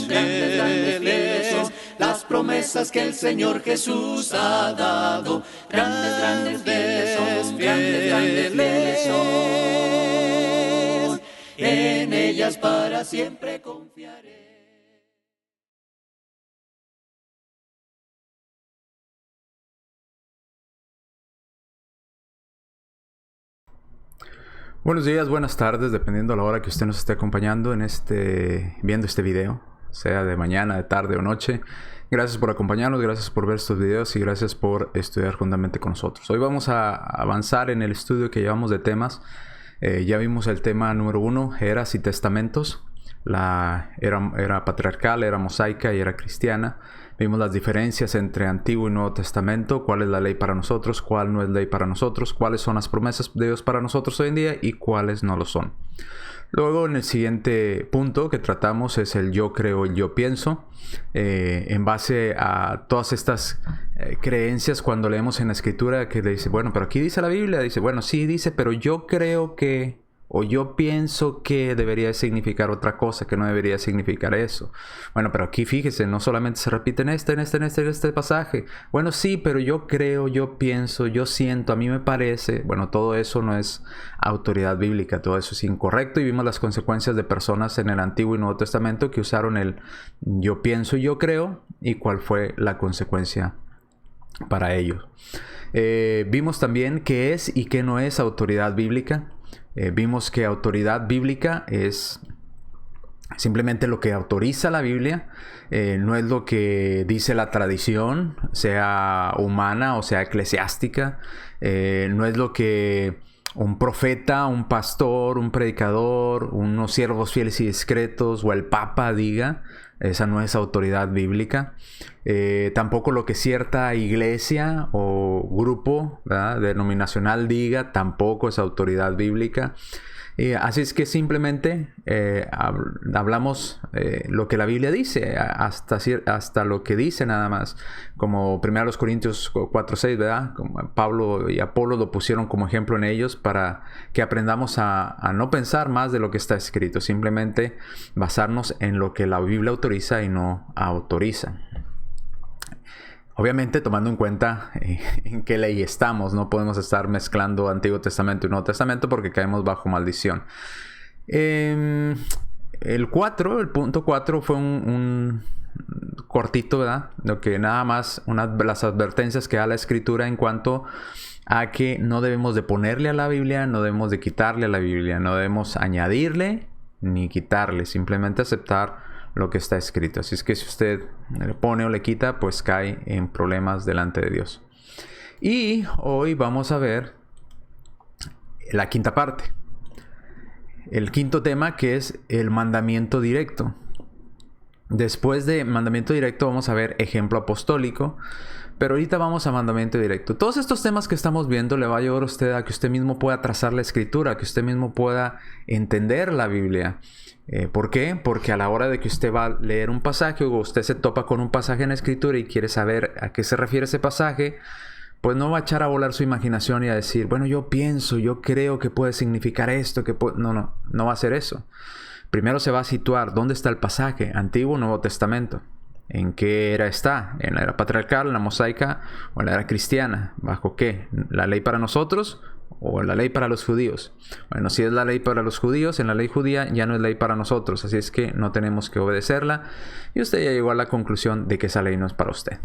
fieles son las promesas que el Señor Jesús ha dado. Grandes, fieles son. En ellas para siempre confiaré. Buenos días, buenas tardes, dependiendo de la hora que usted nos esté acompañando viendo este video, sea de mañana, de tarde o noche. Gracias por acompañarnos, gracias por ver estos videos y gracias por estudiar juntamente con nosotros. Hoy vamos a avanzar en el estudio que llevamos de temas. Ya vimos el tema número 1, eras y testamentos. La era patriarcal, era mosaica y era cristiana. Vimos las diferencias entre Antiguo y Nuevo Testamento, cuál es la ley para nosotros, cuál no es ley para nosotros, cuáles son las promesas de Dios para nosotros hoy en día y cuáles no lo son. Luego, en el siguiente punto que tratamos es el yo creo, el yo pienso. En base a todas estas creencias, cuando leemos en la Escritura que le dice, bueno, pero aquí dice la Biblia, dice, bueno, sí dice, pero yo creo que... o yo pienso que debería significar otra cosa, que no debería significar eso. Bueno, pero aquí fíjese, no solamente se repite en este pasaje. Bueno, sí, pero yo creo, yo pienso, yo siento, a mí me parece. Bueno, todo eso no es autoridad bíblica, todo eso es incorrecto. Y vimos las consecuencias de personas en el Antiguo y Nuevo Testamento que usaron el yo pienso y yo creo, y cuál fue la consecuencia para ellos. Vimos también qué es y qué no es autoridad bíblica. Vimos que autoridad bíblica es simplemente lo que autoriza la Biblia, no es lo que dice la tradición, sea humana o sea eclesiástica, no es lo que un profeta, un pastor, un predicador, unos siervos fieles y discretos o el Papa diga. Esa no es autoridad bíblica. Tampoco lo que cierta iglesia o grupo, ¿verdad?, denominacional diga, tampoco es autoridad bíblica. Así es que simplemente hablamos lo que la Biblia dice, hasta lo que dice nada más. Como 1 Corintios 4:6, ¿verdad? Como Pablo y Apolo lo pusieron como ejemplo en ellos para que aprendamos a no pensar más de lo que está escrito. Simplemente basarnos en lo que la Biblia autoriza y no autoriza. Obviamente tomando en cuenta en qué ley estamos, no podemos estar mezclando Antiguo Testamento y Nuevo Testamento porque caemos bajo maldición. El punto 4 fue un cortito, ¿verdad? Lo que nada más, las advertencias que da la Escritura en cuanto a que no debemos de ponerle a la Biblia, no debemos de quitarle a la Biblia, no debemos añadirle ni quitarle, simplemente aceptar lo que está escrito. Así es que si usted le pone o le quita, pues cae en problemas delante de Dios. Y hoy vamos a ver la quinta parte. El quinto tema, que es el mandamiento directo. Después de mandamiento directo vamos a ver ejemplo apostólico. Pero ahorita vamos a mandamiento directo. Todos estos temas que estamos viendo le va a ayudar a usted a que usted mismo pueda trazar la escritura, que usted mismo pueda entender la Biblia. ¿Por qué? Porque a la hora de que usted va a leer un pasaje o usted se topa con un pasaje en la escritura y quiere saber a qué se refiere ese pasaje, pues no va a echar a volar su imaginación y a decir, bueno, yo pienso, yo creo que puede significar esto, no va a hacer eso. Primero se va a situar dónde está el pasaje, Antiguo o Nuevo Testamento. ¿En qué era está? ¿En la era patriarcal, en la mosaica o en la era cristiana? ¿Bajo qué? ¿La ley para nosotros o la ley para los judíos? Bueno, si es la ley para los judíos, en la ley judía ya no es ley para nosotros, así es que no tenemos que obedecerla y usted ya llegó a la conclusión de que esa ley no es para usted.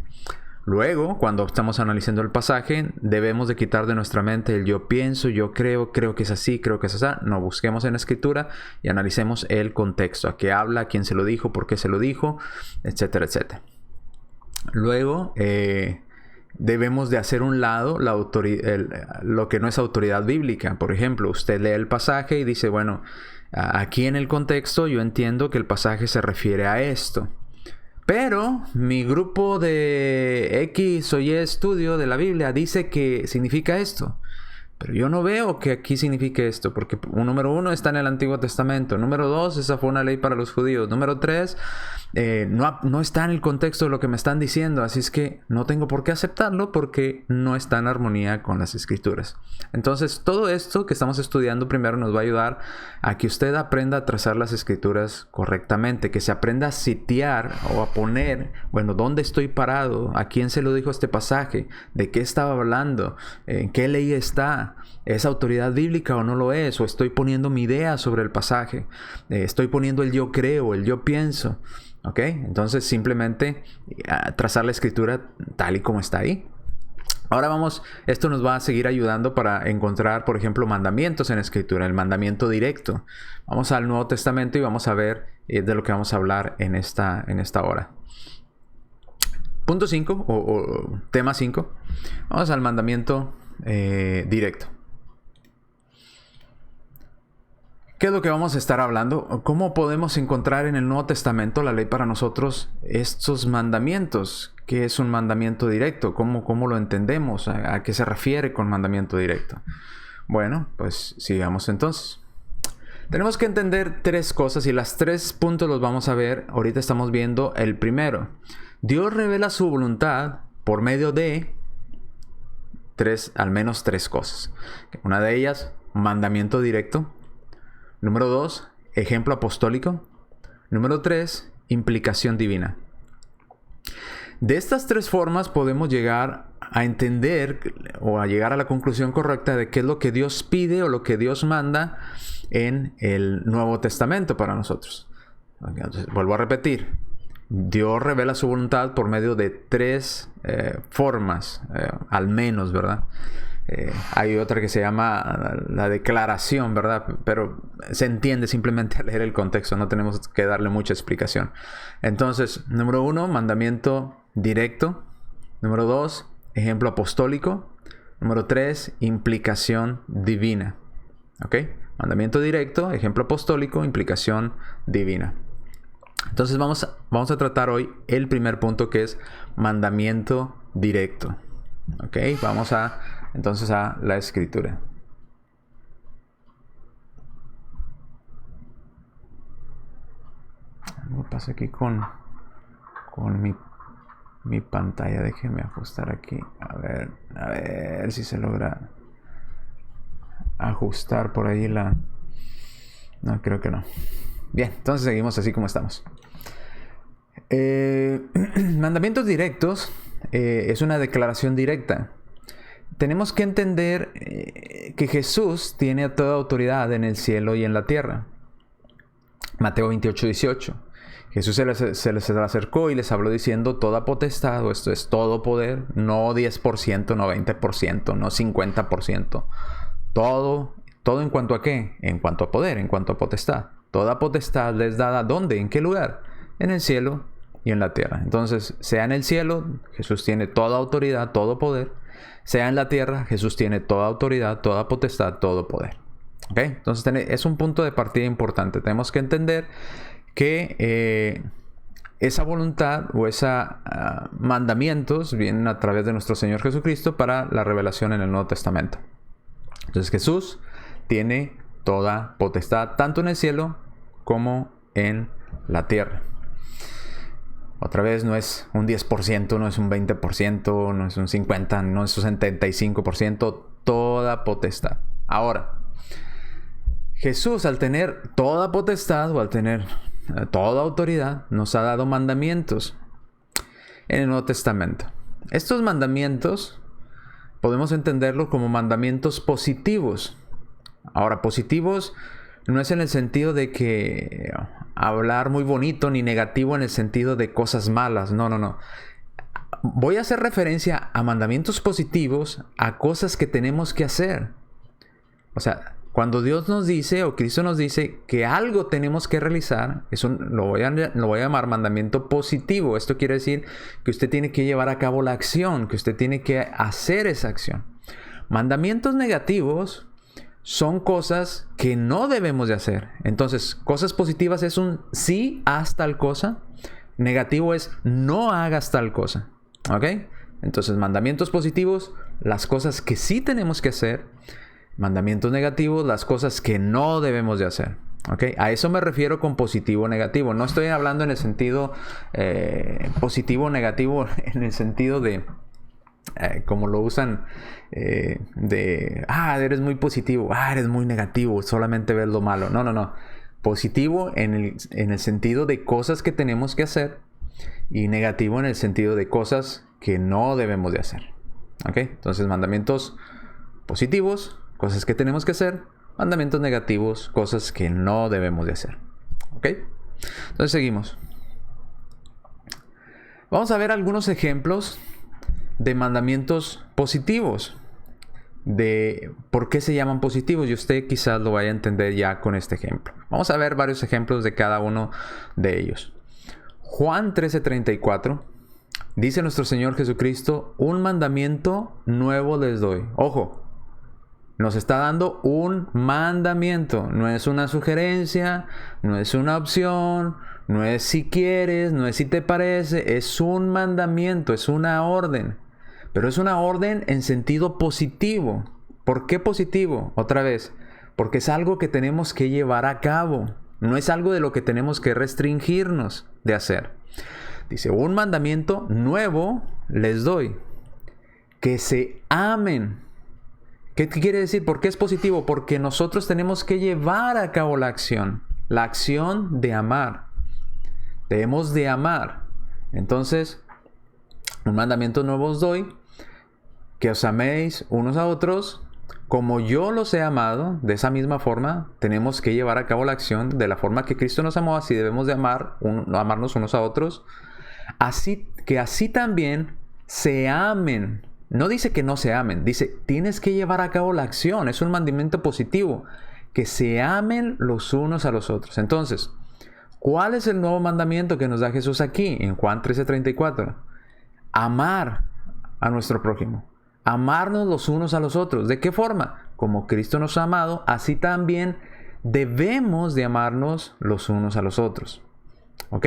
Luego, cuando estamos analizando el pasaje, debemos de quitar de nuestra mente el yo pienso, yo creo que es así, creo que es así. No, busquemos en la escritura y analicemos el contexto, a qué habla, quién se lo dijo, por qué se lo dijo, etcétera, etcétera. Luego, debemos de hacer un lado lo que no es autoridad bíblica. Por ejemplo, usted lee el pasaje y dice, bueno, aquí en el contexto yo entiendo que el pasaje se refiere a esto. Pero mi grupo de X o Y estudio de la Biblia dice que significa esto. Pero yo no veo que aquí signifique esto, porque número 1 está en el Antiguo Testamento. Número 2, esa fue una ley para los judíos. Número 3, no está en el contexto de lo que me están diciendo, así es que no tengo por qué aceptarlo porque no está en armonía con las escrituras. Entonces, todo esto que estamos estudiando primero nos va a ayudar a que usted aprenda a trazar las escrituras correctamente, que se aprenda a sitiar o a poner, bueno, ¿dónde estoy parado? ¿A quién se lo dijo este pasaje? ¿De qué estaba hablando? ¿En qué ley está? ¿Es autoridad bíblica o no lo es? ¿O estoy poniendo mi idea sobre el pasaje? ¿Estoy poniendo el yo creo, el yo pienso? ¿Ok? Entonces simplemente trazar la escritura tal y como está ahí. Ahora esto nos va a seguir ayudando para encontrar, por ejemplo, mandamientos en la escritura, el mandamiento directo. Vamos al Nuevo Testamento y vamos a ver de lo que vamos a hablar en esta hora. Punto 5 o tema 5. Vamos al mandamiento directo. ¿Qué es lo que vamos a estar hablando? ¿Cómo podemos encontrar en el Nuevo Testamento la ley para nosotros estos mandamientos? ¿Qué es un mandamiento directo? ¿Cómo lo entendemos? ¿A qué se refiere con mandamiento directo? Bueno, pues sigamos entonces. Tenemos que entender 3 cosas y las 3 puntos los vamos a ver. Ahorita estamos viendo el primero. Dios revela su voluntad por medio de al menos 3 cosas. Una de ellas, mandamiento directo. Número 2, ejemplo apostólico. Número 3, implicación divina. De estas 3 formas podemos llegar a entender o a llegar a la conclusión correcta de qué es lo que Dios pide o lo que Dios manda en el Nuevo Testamento para nosotros. Entonces, vuelvo a repetir. Dios revela su voluntad por medio de 3 formas, al menos, ¿verdad? Hay otra que se llama la declaración, ¿verdad? Pero se entiende simplemente al leer el contexto, no tenemos que darle mucha explicación. Entonces, número 1, mandamiento directo. Número 2, ejemplo apostólico. Número 3, implicación divina. ¿Ok? Mandamiento directo, ejemplo apostólico, implicación divina. Entonces vamos a tratar hoy el primer punto, que es mandamiento directo. ¿Ok? Vamos entonces a la escritura. Algo pasa aquí con mi pantalla. Déjeme ajustar aquí. A ver si se logra ajustar por ahí No, creo que no. Bien, entonces seguimos así como estamos. Mandamientos directos es una declaración directa. Tenemos que entender que Jesús tiene toda autoridad en el cielo y en la tierra. Mateo 28:18. Jesús se les acercó y les habló diciendo: toda potestad, o esto es todo poder, no 10%, no 20%, no 50%. Todo en cuanto a qué? En cuanto a poder, en cuanto a potestad. Toda potestad les dada, ¿dónde? ¿En qué lugar? En el cielo y en la tierra. Entonces, sea en el cielo, Jesús tiene toda autoridad, todo poder. Sea en la tierra, Jesús tiene toda autoridad, toda potestad, todo poder. ¿Ok? Entonces, es un punto de partida importante. Tenemos que entender que esa voluntad o esos mandamientos vienen a través de nuestro Señor Jesucristo para la revelación en el Nuevo Testamento. Entonces, Jesús tiene toda potestad, tanto en el cielo como en la tierra. Otra vez, no es un 10%, no es un 20%, no es un 50%, no es un 75%, toda potestad. Ahora, Jesús, al tener toda potestad o al tener toda autoridad, nos ha dado mandamientos en el Nuevo Testamento. Estos mandamientos podemos entenderlos como mandamientos positivos. Ahora, positivos no es en el sentido de que hablar muy bonito, ni negativo en el sentido de cosas malas. No. Voy a hacer referencia a mandamientos positivos, a cosas que tenemos que hacer. O sea, cuando Dios nos dice o Cristo nos dice que algo tenemos que realizar, eso lo voy a llamar mandamiento positivo. Esto quiere decir que usted tiene que llevar a cabo la acción, que usted tiene que hacer esa acción. Mandamientos negativos son cosas que no debemos de hacer. Entonces, cosas positivas es un sí, haz tal cosa. Negativo es no hagas tal cosa. ¿Ok? Entonces, mandamientos positivos, las cosas que sí tenemos que hacer. Mandamientos negativos, las cosas que no debemos de hacer. ¿Ok? A eso me refiero con positivo o negativo. No estoy hablando en el sentido positivo o negativo, en el sentido de como lo usan eres muy positivo, eres muy negativo, solamente ves lo malo. No, no, no. Positivo en el sentido de cosas que tenemos que hacer y negativo en el sentido de cosas que no debemos de hacer. ¿Ok? Entonces, mandamientos positivos, cosas que tenemos que hacer. Mandamientos negativos, cosas que no debemos de hacer. ¿Ok? Entonces seguimos. Vamos a ver algunos ejemplos de mandamientos positivos. De por qué se llaman positivos. Y usted quizás lo vaya a entender ya con este ejemplo. Vamos a ver varios ejemplos de cada uno de ellos. Juan 13:34. Dice nuestro Señor Jesucristo: un mandamiento nuevo les doy. Ojo. Nos está dando un mandamiento. No es una sugerencia, no es una opción, no es si quieres, no es si te parece. Es un mandamiento, es una orden. Pero es una orden en sentido positivo. ¿Por qué positivo? Otra vez, porque es algo que tenemos que llevar a cabo. No es algo de lo que tenemos que restringirnos de hacer. Dice, un mandamiento nuevo les doy. Que se amen. ¿Qué quiere decir? ¿Por qué es positivo? Porque nosotros tenemos que llevar a cabo la acción de amar. Debemos de amar. Entonces, un mandamiento nuevo os doy, que os améis unos a otros, como yo los he amado. De esa misma forma, tenemos que llevar a cabo la acción de la forma que Cristo nos amó, así debemos de amarnos unos a otros. Así también se amen. No dice que no se amen, dice, tienes que llevar a cabo la acción. Es un mandamiento positivo, que se amen los unos a los otros. Entonces, ¿cuál es el nuevo mandamiento que nos da Jesús aquí en Juan 13:34? Amar a nuestro prójimo, amarnos los unos a los otros. ¿De qué forma? Como Cristo nos ha amado, así también debemos de amarnos los unos a los otros. ¿Ok?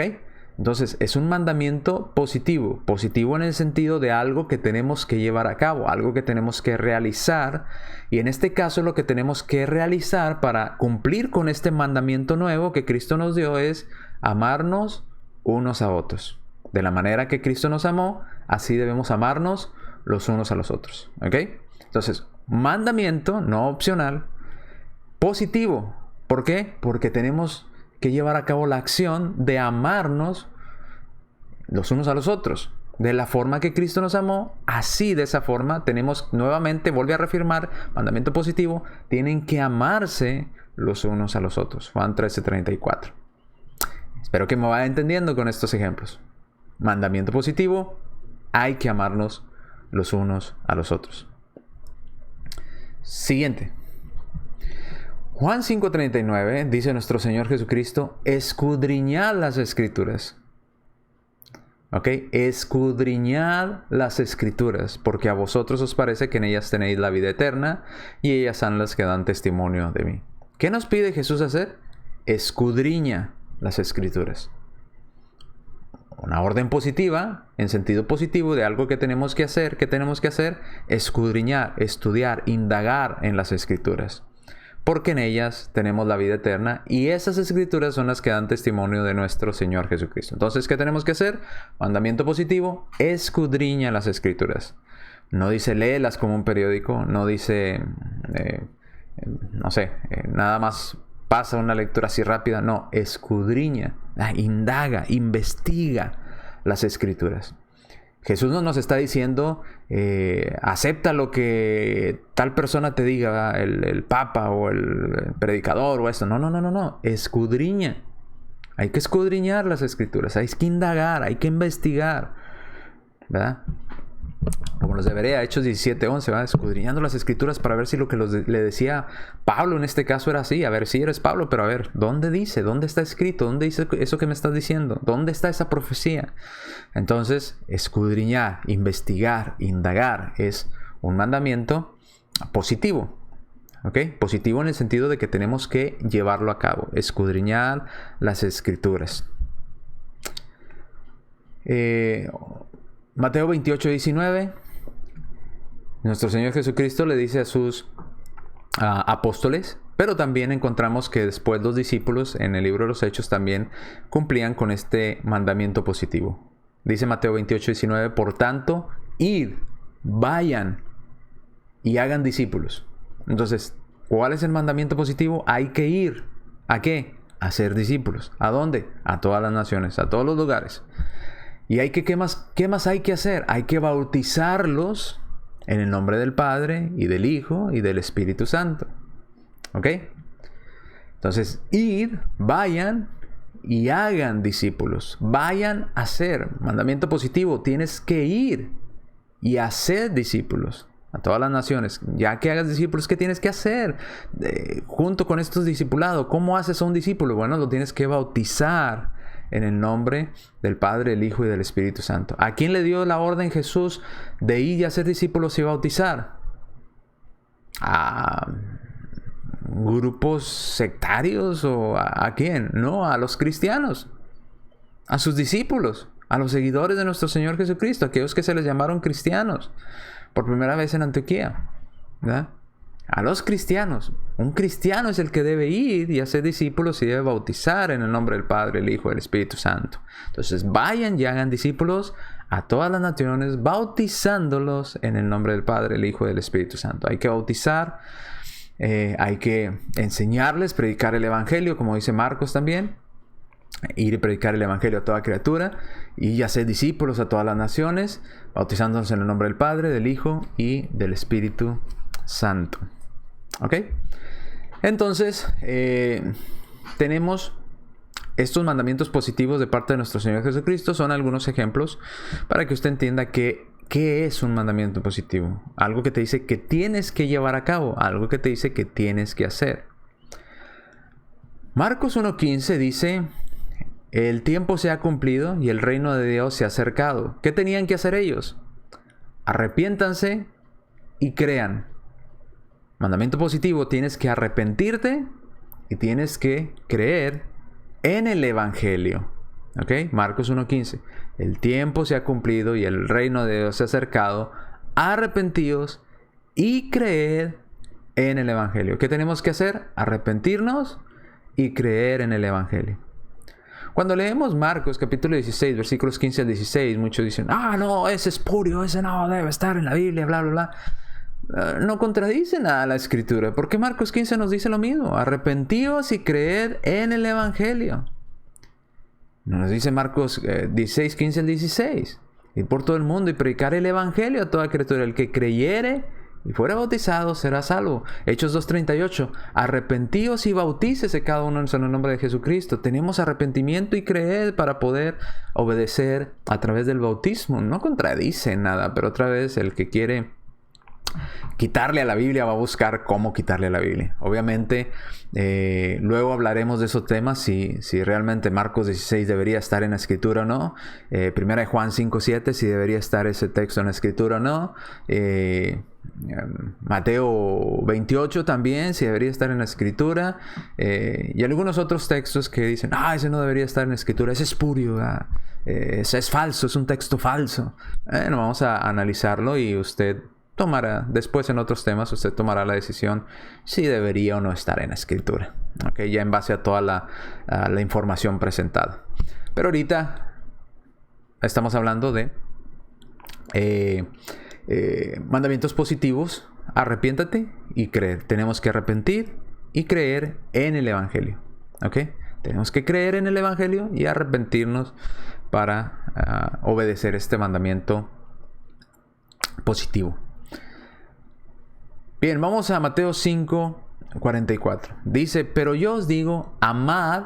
Entonces, es un mandamiento positivo. Positivo en el sentido de algo que tenemos que llevar a cabo, algo que tenemos que realizar. Y en este caso, lo que tenemos que realizar para cumplir con este mandamiento nuevo que Cristo nos dio es amarnos unos a otros. De la manera que Cristo nos amó, así debemos amarnos los unos a los otros. ¿Ok? Entonces, mandamiento, no opcional, positivo. ¿Por qué? Porque tenemos que llevar a cabo la acción de amarnos los unos a los otros. De la forma que Cristo nos amó, así de esa forma tenemos nuevamente, vuelve a reafirmar, mandamiento positivo, tienen que amarse los unos a los otros. Juan 13:34. Espero que me vaya entendiendo con estos ejemplos. Mandamiento positivo, hay que amarnos los unos a los otros. Siguiente. Juan 5:39 dice nuestro Señor Jesucristo, escudriñad las Escrituras. ¿Ok? Escudriñad las Escrituras, porque a vosotros os parece que en ellas tenéis la vida eterna, y ellas son las que dan testimonio de mí. ¿Qué nos pide Jesús hacer? Escudriña las Escrituras. Una orden positiva, en sentido positivo, de algo que tenemos que hacer. ¿Qué tenemos que hacer? Escudriñar, estudiar, indagar en las Escrituras. Porque en ellas tenemos la vida eterna y esas Escrituras son las que dan testimonio de nuestro Señor Jesucristo. Entonces, ¿qué tenemos que hacer? Mandamiento positivo, escudriña las Escrituras. No dice léelas como un periódico, no dice, nada más pasa una lectura así rápida. No, escudriña, indaga, investiga las Escrituras. Jesús no nos está diciendo, acepta lo que tal persona te diga, el papa o el predicador o esto. No. Escudriña. Hay que escudriñar las Escrituras. Hay que indagar, hay que investigar. ¿Verdad? Como los de Berea, Hechos 17:11, ¿verdad? Escudriñando las Escrituras para ver si lo que le decía Pablo en este caso era así. A ver, si eres Pablo, pero a ver, ¿dónde dice? ¿Dónde está escrito? ¿Dónde dice eso que me estás diciendo? ¿Dónde está esa profecía? Entonces, escudriñar, investigar, indagar es un mandamiento positivo. ¿Ok? Positivo en el sentido de que tenemos que llevarlo a cabo. Escudriñar las Escrituras. Mateo 28:19. Nuestro Señor Jesucristo le dice a sus apóstoles Pero también encontramos que después los discípulos en el libro de los Hechos también cumplían con este mandamiento positivo. Dice Mateo 28:19, por tanto, id, vayan y hagan discípulos. Entonces, ¿cuál es el mandamiento positivo? Hay que ir. ¿A qué? A ser discípulos. ¿A dónde? A todas las naciones, a todos los lugares. Y hay que, ¿qué más hay que hacer? Hay que bautizarlos en el nombre del Padre y del Hijo y del Espíritu Santo. ¿Ok? Entonces, id, vayan y hagan discípulos. Vayan a ser. Mandamiento positivo. Tienes que ir y hacer discípulos a todas las naciones. Ya que hagas discípulos, ¿qué tienes que hacer? Junto con estos discipulados, ¿cómo haces a un discípulo? Bueno, lo tienes que bautizar en el nombre del Padre, el Hijo y del Espíritu Santo. ¿A quién le dio la orden Jesús de ir y hacer discípulos y bautizar? ¿A grupos sectarios o a quién? No, a los cristianos, a sus discípulos, a los seguidores de nuestro Señor Jesucristo, aquellos que se les llamaron cristianos por primera vez en Antioquía, ¿verdad? A los cristianos. Un cristiano es el que debe ir y hacer discípulos y debe bautizar en el nombre del Padre, el Hijo y el Espíritu Santo. Entonces vayan y hagan discípulos a todas las naciones, bautizándolos en el nombre del Padre, el Hijo y el Espíritu Santo. Hay que bautizar, hay que enseñarles, predicar el Evangelio, como dice Marcos también. Ir y predicar el Evangelio a toda criatura y hacer discípulos a todas las naciones, bautizándonos en el nombre del Padre, del Hijo y del Espíritu Santo. ¿Ok? Entonces, tenemos estos mandamientos positivos de parte de nuestro Señor Jesucristo. Son algunos ejemplos para que usted entienda qué es un mandamiento positivo. Algo que te dice que tienes que llevar a cabo, algo que te dice que tienes que hacer. Marcos 1:15 dice: el tiempo se ha cumplido y el reino de Dios se ha acercado. ¿Qué tenían que hacer ellos? Arrepiéntanse y crean. Mandamiento positivo: tienes que arrepentirte y tienes que creer en el Evangelio. ¿Ok? Marcos 1:15. El tiempo se ha cumplido y el reino de Dios se ha acercado. Arrepentíos y creed en el Evangelio. ¿Qué tenemos que hacer? Arrepentirnos y creer en el Evangelio. Cuando leemos Marcos capítulo 16, versículos 15 al 16, muchos dicen: no, ese es espurio, ese no debe estar en la Biblia, bla, bla, bla. No contradice nada la Escritura, porque Marcos 15 nos dice lo mismo: arrepentíos y creed en el Evangelio. Nos dice Marcos 16, 15 al 16: ir por todo el mundo y predicar el Evangelio a toda criatura. El que creyere y fuera bautizado será salvo. Hechos 2:38: arrepentíos y bautícese cada uno en el nombre de Jesucristo. Tenemos arrepentimiento y creer para poder obedecer a través del bautismo. No contradice nada, pero otra vez el que quiere quitarle a la Biblia va a buscar cómo quitarle a la Biblia. Obviamente, luego hablaremos de esos temas, si realmente Marcos 16 debería estar en la Escritura o no. Primera de Juan 5:7, si debería estar ese texto en la Escritura o no. Mateo 28 también, si debería estar en la Escritura. Y algunos otros textos que dicen: ese no debería estar en la Escritura, ese es espurio, ese es falso, es un texto falso. Bueno, vamos a analizarlo y usted tomará, después en otros temas, usted tomará la decisión si debería o no estar en la Escritura. ¿Okay? Ya en base a toda la información presentada. Pero ahorita estamos hablando de mandamientos positivos: arrepiéntate y creer. Tenemos que arrepentir y creer en el Evangelio. ¿Ok? Tenemos que creer en el Evangelio y arrepentirnos para obedecer este mandamiento positivo. Bien, vamos a Mateo 5:44. Dice: pero yo os digo, amad.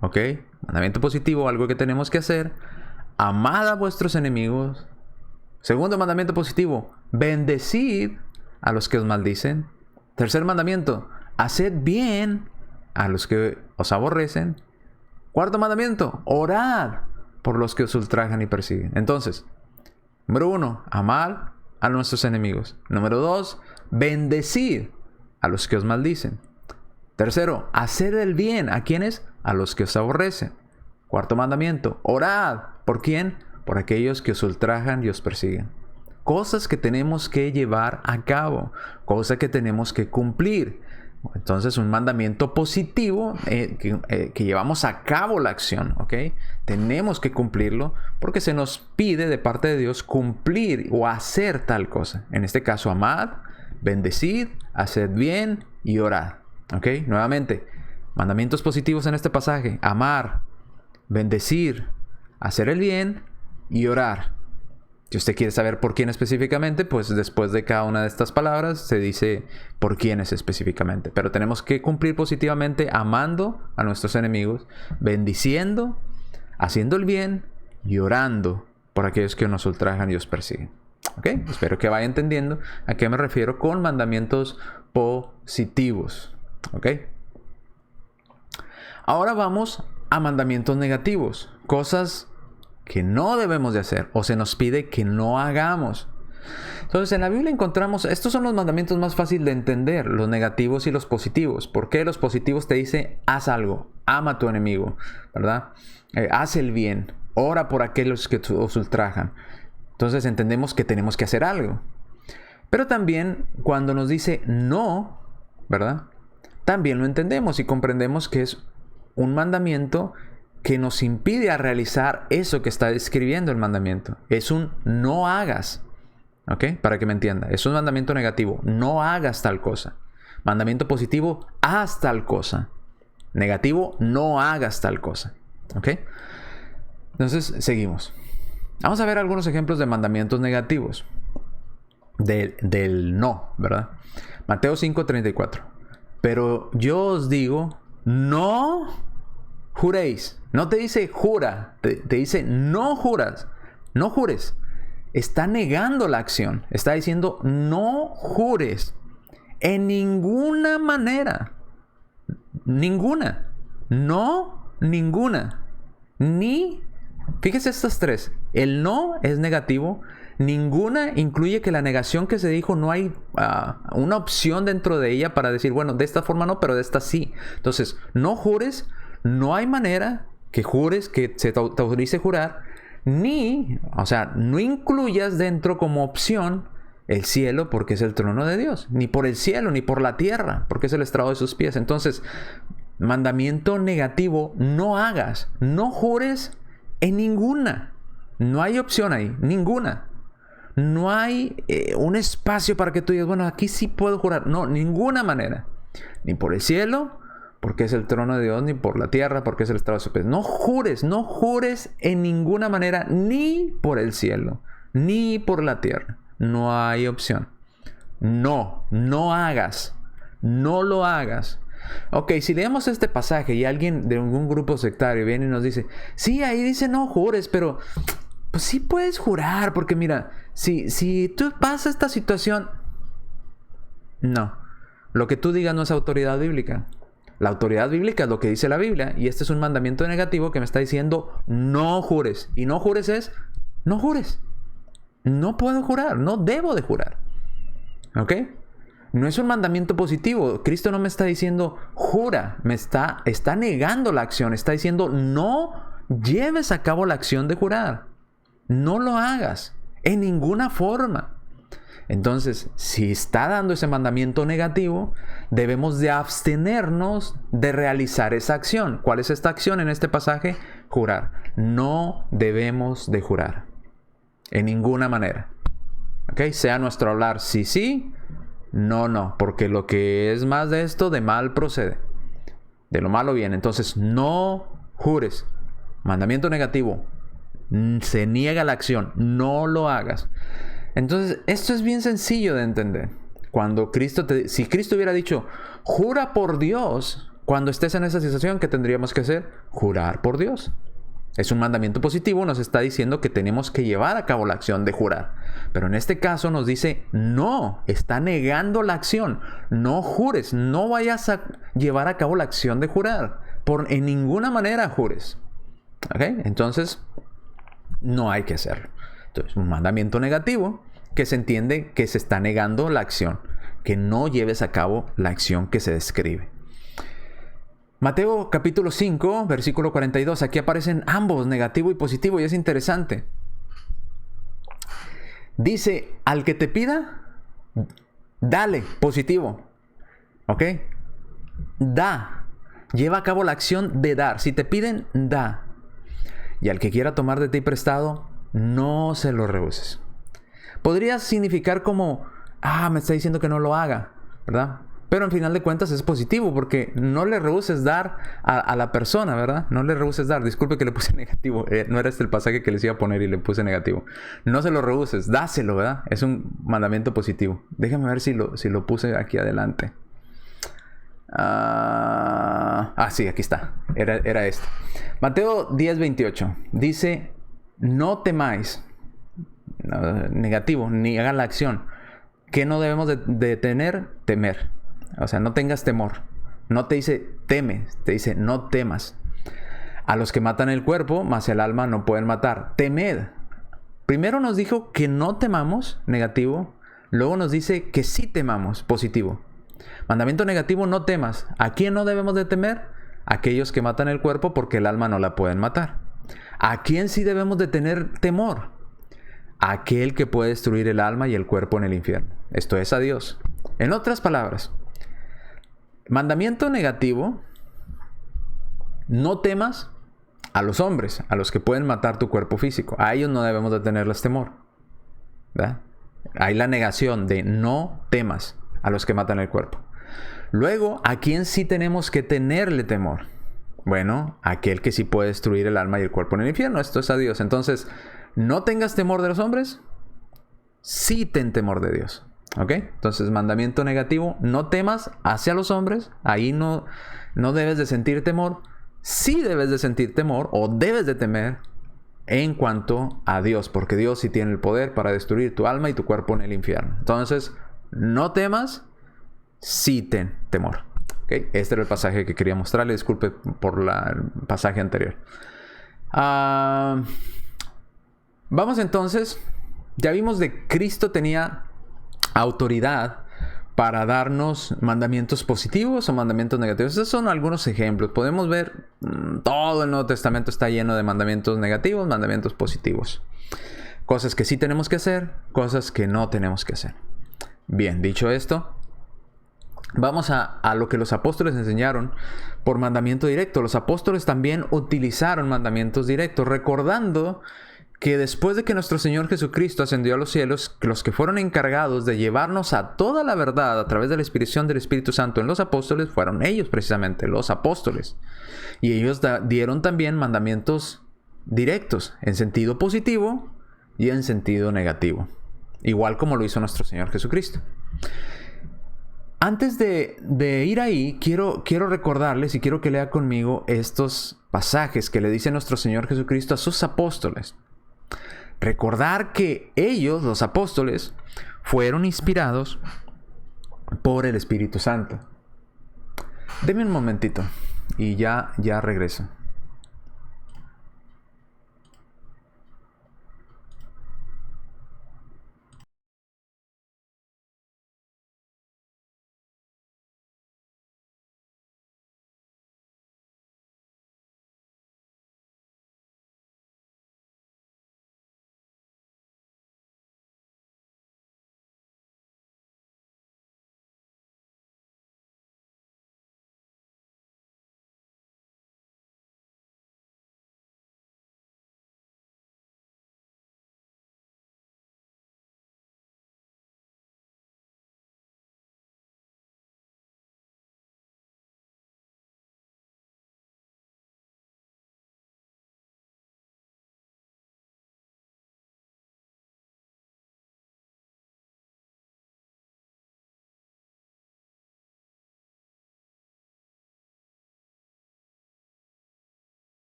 ¿Ok? Mandamiento positivo, algo que tenemos que hacer. Amad a vuestros enemigos. Segundo mandamiento positivo: bendecid a los que os maldicen. Tercer mandamiento: haced bien a los que os aborrecen. Cuarto mandamiento: orad por los que os ultrajan y persiguen. Entonces, número 1, amad a nuestros enemigos. Número 2, bendecid a los que os maldicen. Tercero, hacer el bien. ¿A quiénes? A los que os aborrecen. Cuarto mandamiento: orad. ¿Por quién? Por aquellos que os ultrajan y os persiguen. Cosas que tenemos que llevar a cabo, cosas que tenemos que cumplir. Entonces, un mandamiento positivo que llevamos a cabo la acción, ¿ok? Tenemos que cumplirlo porque se nos pide de parte de Dios cumplir o hacer tal cosa. En este caso, amad, bendecid, haced bien y orad, ¿ok? Nuevamente, mandamientos positivos en este pasaje: amar, bendecir, hacer el bien y orar. Si usted quiere saber por quién específicamente, pues después de cada una de estas palabras se dice por quiénes específicamente. Pero tenemos que cumplir positivamente amando a nuestros enemigos, bendiciendo, haciendo el bien y orando por aquellos que nos ultrajan y os persiguen. ¿Ok? Espero que vaya entendiendo a qué me refiero con mandamientos positivos. ¿Ok? Ahora vamos a mandamientos negativos. Cosas que no debemos de hacer o se nos pide que no hagamos. Entonces, en la Biblia encontramos, estos son los mandamientos más fáciles de entender, los negativos y los positivos. ¿Por qué? Los positivos te dicen: haz algo, ama a tu enemigo, ¿verdad? Haz el bien, ora por aquellos que os ultrajan. Entonces entendemos que tenemos que hacer algo. Pero también cuando nos dice no, ¿verdad? También lo entendemos y comprendemos que es un mandamiento que nos impide a realizar eso que está describiendo el mandamiento. Es un no hagas. ¿Ok? Para que me entienda. Es un mandamiento negativo. No hagas tal cosa. Mandamiento positivo: haz tal cosa. Negativo: no hagas tal cosa. ¿Ok? Entonces, seguimos. Vamos a ver algunos ejemplos de mandamientos negativos. Del no, ¿verdad? Mateo 5:34. Pero yo os digo, no juréis. No te dice jura, te dice no juras, no jures. Está negando la acción. Está diciendo no jures en ninguna manera. Ninguna. No, ninguna. Ni. Fíjese estas tres. El no es negativo. Ninguna incluye que la negación que se dijo no hay una opción dentro de ella para decir, bueno, de esta forma no, pero de esta sí. Entonces, no jures. No hay manera que jures, que se te autorice jurar, ni, o sea, no incluyas dentro como opción el cielo porque es el trono de Dios, ni por el cielo, ni por la tierra, porque es el estrado de sus pies. Entonces, mandamiento negativo: no hagas, no jures en ninguna. No hay opción ahí, ninguna. No hay un espacio para que tú digas, bueno, aquí sí puedo jurar. No, ninguna manera. Ni por el cielo, porque es el trono de Dios, ni por la tierra, porque es el estrado de sus pies. No jures en ninguna manera, ni por el cielo, ni por la tierra. No hay opción. No hagas. No lo hagas. Ok, si leemos este pasaje y alguien de algún grupo sectario viene y nos dice, sí, ahí dice no jures, pero pues sí puedes jurar, porque mira, si tú pasas esta situación, no. Lo que tú digas no es autoridad bíblica. La autoridad bíblica es lo que dice la Biblia, y este es un mandamiento negativo que me está diciendo no jures. Y no jures es no jures. No puedo jurar, no debo de jurar. ¿Ok? No es un mandamiento positivo. Cristo no me está diciendo jura, está negando la acción, está diciendo no lleves a cabo la acción de jurar. No lo hagas en ninguna forma. Entonces, si está dando ese mandamiento negativo, debemos de abstenernos de realizar esa acción. ¿Cuál es esta acción en este pasaje? Jurar. No debemos de jurar. En ninguna manera. ¿Ok? Sea nuestro hablar sí, no. Porque lo que es más de esto, de mal procede. De lo malo viene. Entonces, no jures. Mandamiento negativo. Se niega la acción. No lo hagas. Entonces, esto es bien sencillo de entender. Si Cristo hubiera dicho, jura por Dios, cuando estés en esa situación, ¿qué tendríamos que hacer? Jurar por Dios. Es un mandamiento positivo, nos está diciendo que tenemos que llevar a cabo la acción de jurar. Pero en este caso nos dice, no, está negando la acción. No jures, no vayas a llevar a cabo la acción de jurar. En ninguna manera jures. ¿Ok? Entonces, no hay que hacerlo. Entonces, un mandamiento negativo que se entiende que se está negando la acción, que no lleves a cabo la acción que se describe. Mateo capítulo 5, versículo 42. Aquí aparecen ambos, negativo y positivo, y es interesante. Dice, al que te pida, dale, positivo. ¿Ok? da. Lleva a cabo la acción de dar. Si te piden, da. Y al que quiera tomar de ti prestado, no se lo rehuses. Podría significar como, me está diciendo que no lo haga, ¿verdad? Pero en final de cuentas es positivo, porque no le rehuses dar a la persona, ¿verdad? No le rehuses dar. Disculpe que le puse negativo. No era este el pasaje que les iba a poner y le puse negativo. No se lo rehuses, dáselo, ¿verdad? Es un mandamiento positivo. Déjame ver si lo puse aquí adelante. Sí, aquí está. Era este. Mateo 10:28. Dice, no temáis. Negativo, ni hagan la acción. ¿Qué no debemos de tener? Temer. O sea, no tengas temor. No te dice teme, te dice no temas. A los que matan el cuerpo, mas el alma no pueden matar. Temed. Primero nos dijo que no temamos, negativo. Luego nos dice que sí temamos, positivo. Mandamiento negativo, no temas. ¿A quién no debemos de temer? Aquellos que matan el cuerpo, porque el alma no la pueden matar. ¿A quién sí debemos de tener temor? Aquel que puede destruir el alma y el cuerpo en el infierno. Esto es a Dios. En otras palabras, mandamiento negativo, no temas a los hombres, a los que pueden matar tu cuerpo físico. A ellos no debemos de tenerles temor, ¿verdad? Hay la negación de no temas a los que matan el cuerpo. Luego, ¿a quién sí tenemos que tenerle temor? Bueno, aquel que sí puede destruir el alma y el cuerpo en el infierno. Esto es a Dios. Entonces, no tengas temor de los hombres, sí ten temor de Dios. ¿Ok? Entonces, mandamiento negativo, no temas hacia los hombres. Ahí no debes de sentir temor. Sí debes de sentir temor o debes de temer en cuanto a Dios, porque Dios sí tiene el poder para destruir tu alma y tu cuerpo en el infierno. Entonces, no temas, sí ten temor. ¿Okay? Este era el pasaje que quería mostrarle. Disculpe por el pasaje anterior. Vamos entonces. Ya vimos de Cristo tenía autoridad para darnos mandamientos positivos o mandamientos negativos. Estos son algunos ejemplos. Podemos ver, todo el Nuevo Testamento está lleno de mandamientos negativos, mandamientos positivos. Cosas que sí tenemos que hacer, cosas que no tenemos que hacer. Bien, dicho esto, vamos a lo que los apóstoles enseñaron por mandamiento directo. Los apóstoles también utilizaron mandamientos directos, recordando que después de que nuestro Señor Jesucristo ascendió a los cielos, los que fueron encargados de llevarnos a toda la verdad a través de la inspiración del Espíritu Santo en los apóstoles, fueron ellos precisamente, los apóstoles. Y ellos dieron también mandamientos directos, en sentido positivo y en sentido negativo, igual como lo hizo nuestro Señor Jesucristo. Antes de ir ahí, quiero recordarles y quiero que lea conmigo estos pasajes que le dice nuestro Señor Jesucristo a sus apóstoles. Recordar que ellos, los apóstoles, fueron inspirados por el Espíritu Santo. Deme un momentito y ya regreso.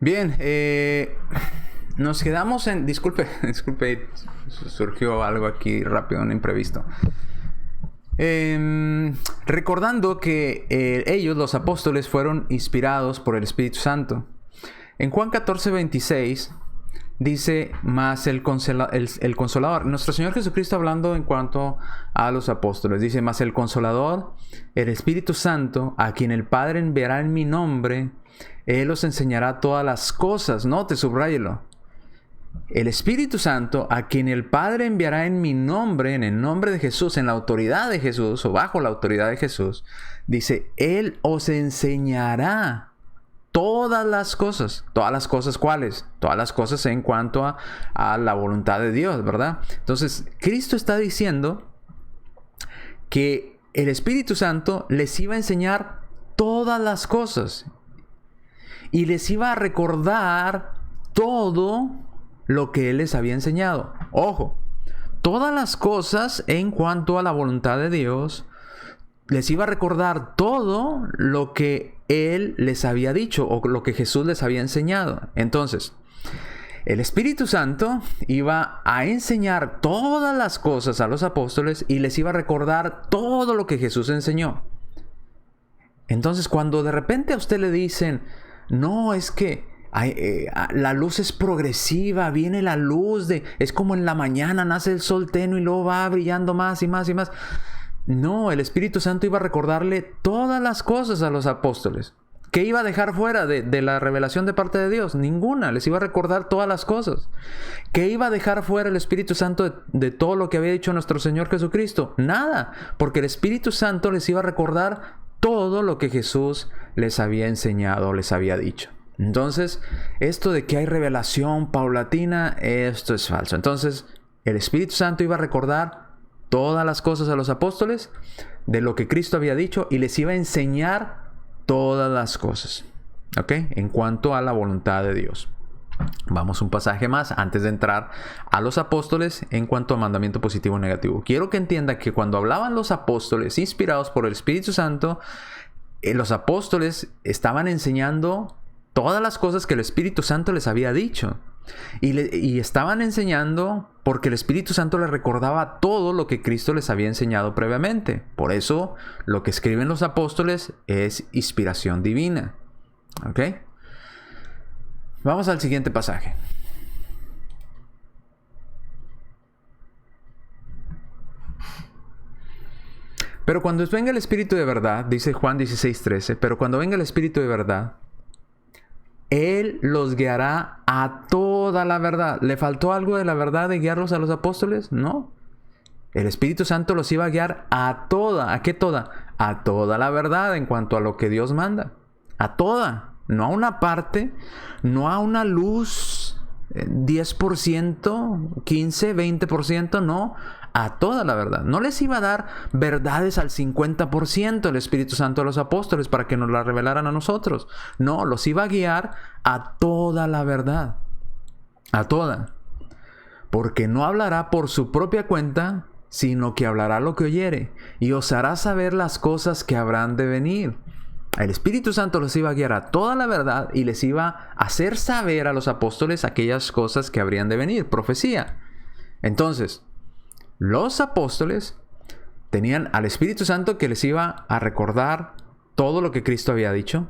Bien, nos quedamos en... Disculpe, surgió algo aquí rápido, un imprevisto. Recordando que ellos, los apóstoles, fueron inspirados por el Espíritu Santo. En Juan 14:26 dice, más el Consolador. Nuestro Señor Jesucristo hablando en cuanto a los apóstoles, dice, más el Consolador, el Espíritu Santo, a quien el Padre enviará en mi nombre, Él os enseñará todas las cosas. Note, subráyelo. El Espíritu Santo, a quien el Padre enviará en mi nombre, en el nombre de Jesús, en la autoridad de Jesús, o bajo la autoridad de Jesús, dice, Él os enseñará todas las cosas. ¿Todas las cosas cuáles? Todas las cosas en cuanto a la voluntad de Dios, ¿verdad? Entonces, Cristo está diciendo que el Espíritu Santo les iba a enseñar todas las cosas. Y les iba a recordar todo lo que Él les había enseñado. Ojo, todas las cosas en cuanto a la voluntad de Dios, les iba a recordar todo lo que Él les había dicho o lo que Jesús les había enseñado. Entonces, el Espíritu Santo iba a enseñar todas las cosas a los apóstoles y les iba a recordar todo lo que Jesús enseñó. Entonces, cuando de repente a usted le dicen, no, es que la luz es progresiva, viene la luz es como en la mañana nace el sol tenue y luego va brillando más y más y más. No, el Espíritu Santo iba a recordarle todas las cosas a los apóstoles. ¿Qué iba a dejar fuera de la revelación de parte de Dios? Ninguna, les iba a recordar todas las cosas. ¿Qué iba a dejar fuera el Espíritu Santo de todo lo que había dicho nuestro Señor Jesucristo? Nada, porque el Espíritu Santo les iba a recordar todo lo que Jesús les había enseñado, les había dicho. Entonces, esto de que hay revelación paulatina, esto es falso. Entonces, el Espíritu Santo iba a recordar todas las cosas a los apóstoles de lo que Cristo había dicho y les iba a enseñar todas las cosas, ¿ok? En cuanto a la voluntad de Dios. Vamos un pasaje más antes de entrar a los apóstoles en cuanto a mandamiento positivo o negativo. Quiero que entienda que cuando hablaban los apóstoles inspirados por el Espíritu Santo, los apóstoles estaban enseñando todas las cosas que el Espíritu Santo les había dicho. Y estaban enseñando porque el Espíritu Santo les recordaba todo lo que Cristo les había enseñado previamente. Por eso lo que escriben los apóstoles es inspiración divina. ¿Ok? Vamos al siguiente pasaje. Pero cuando venga el Espíritu de verdad, dice Juan 16:13, pero cuando venga el Espíritu de verdad, Él los guiará a toda la verdad. ¿Le faltó algo de la verdad de guiarlos a los apóstoles? No. El Espíritu Santo los iba a guiar a toda. ¿A qué toda? A toda la verdad en cuanto a lo que Dios manda. A toda. No a una parte. No a una luz 10%, 15, 20%. No. A toda la verdad. No les iba a dar verdades al 50% el Espíritu Santo a los apóstoles para que nos la revelaran a nosotros. No, los iba a guiar a toda la verdad. A toda. Porque no hablará por su propia cuenta, sino que hablará lo que oyere, y os hará saber las cosas que habrán de venir. El Espíritu Santo los iba a guiar a toda la verdad y les iba a hacer saber a los apóstoles aquellas cosas que habrían de venir. Profecía. Entonces, los apóstoles tenían al Espíritu Santo que les iba a recordar todo lo que Cristo había dicho,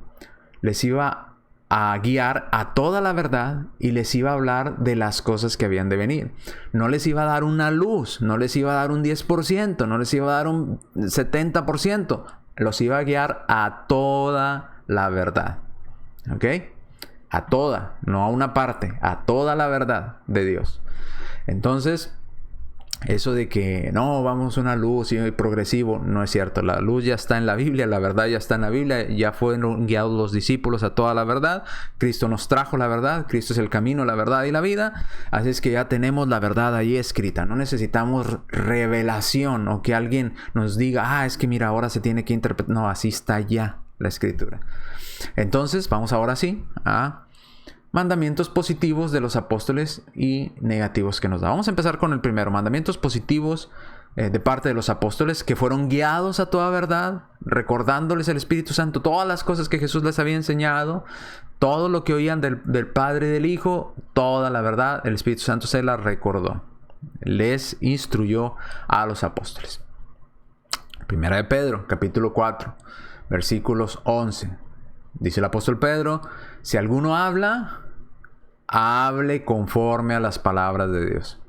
les iba a guiar a toda la verdad y les iba a hablar de las cosas que habían de venir. No les iba a dar una luz, no les iba a dar un 10%, no les iba a dar un 70%, los iba a guiar a toda la verdad. ¿Ok? A toda, no a una parte, a toda la verdad de Dios. Entonces, eso de que no, vamos a una luz y progresivo, no es cierto. La luz ya está en la Biblia, la verdad ya está en la Biblia, ya fueron guiados los discípulos a toda la verdad. Cristo nos trajo la verdad, Cristo es el camino, la verdad y la vida. Así es que ya tenemos la verdad ahí escrita. No necesitamos revelación o que alguien nos diga, es que mira, ahora se tiene que interpretar. No, así está ya la escritura. Entonces, vamos ahora sí a mandamientos positivos de los apóstoles y negativos que nos da. Vamos a empezar con el primero. Mandamientos positivos de parte de los apóstoles que fueron guiados a toda verdad, recordándoles el Espíritu Santo todas las cosas que Jesús les había enseñado, todo lo que oían del Padre y del Hijo, toda la verdad, el Espíritu Santo se la recordó. Les instruyó a los apóstoles. Primera de Pedro, capítulo 4, versículos 11. Dice el apóstol Pedro, si alguno habla, hable conforme a las palabras de Dios.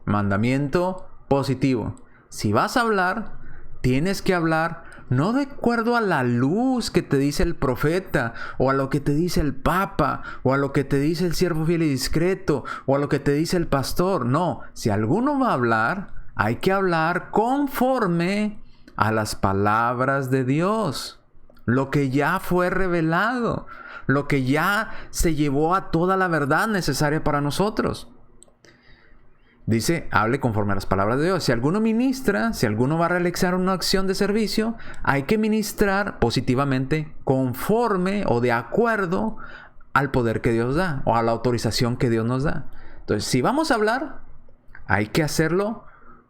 Mandamiento positivo. Si vas a hablar, tienes que hablar no de acuerdo a la luz que te dice el profeta, o a lo que te dice el papa, o a lo que te dice el siervo fiel y discreto, o a lo que te dice el pastor. No, si alguno va a hablar, hay que hablar conforme a las palabras de Dios. Lo que ya fue revelado, lo que ya se llevó a toda la verdad necesaria para nosotros. Dice, hable conforme a las palabras de Dios. Si alguno ministra, si alguno va a realizar una acción de servicio, hay que ministrar positivamente conforme o de acuerdo al poder que Dios da o a la autorización que Dios nos da. Entonces, si vamos a hablar, hay que hacerlo